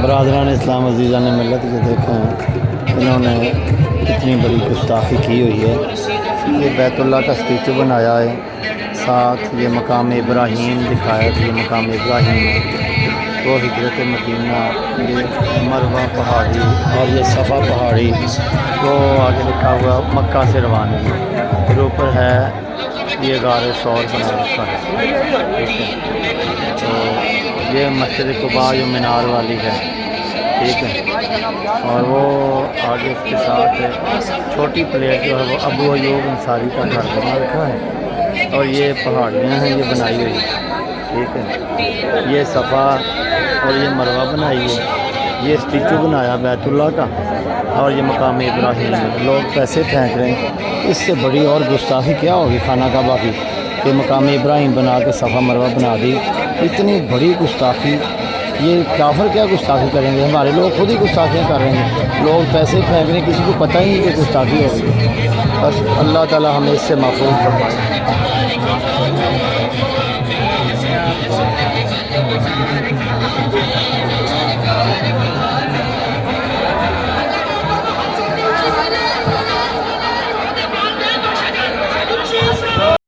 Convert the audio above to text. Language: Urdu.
برادران اسلام عزیزہ نے ملت کے دیکھیں انہوں نے کتنی بڑی گستاخی کی ہوئی ہے۔ یہ بیت اللہ کا اسٹیچو بنایا ہے، ساتھ یہ مقام ابراہیم دکھایا کہ یہ مقام ابراہیم ہے، وہ ہجرت مدینہ، یہ مروہ پہاڑی اور یہ صفا پہاڑی، وہ آگے لکھا ہوا مکہ سے روانگی، پھر اوپر ہے یہ غار ثور بنا رکھا ہے، ٹھیک ہے۔ تو یہ مسجد قباء جو مینار والی ہے، ٹھیک ہے، اور وہ آگے اس کے ساتھ چھوٹی پلیٹ جو ہے وہ ابو ایوب انصاری کا گھر بنا رکھا ہے، اور یہ پہاڑیاں ہیں یہ بنائی ہوئی، ٹھیک ہے۔ یہ صفا اور یہ مروہ بنائی ہے، یہ اسٹیچو بنایا بیت اللہ کا، اور یہ مقام ابراہیم ہے۔ لوگ پیسے پھینک رہے ہیں، اس سے بڑی اور گستاخی کیا ہوگی خانہ کعبہ کی کہ مقام ابراہیم بنا کے صفا مروہ بنا دی۔ اتنی بڑی گستاخی، یہ کافر کیا گستاخی کریں گے؟ ہمارے لوگ خود ہی گستاخیاں کر رہے ہیں، لوگ پیسے پھینک رہے ہیں، کسی کو پتہ ہی نہیں کہ گستاخی ہو گئی۔ بس اللہ تعالی ہمیں اس سے محفوظ فرمائے۔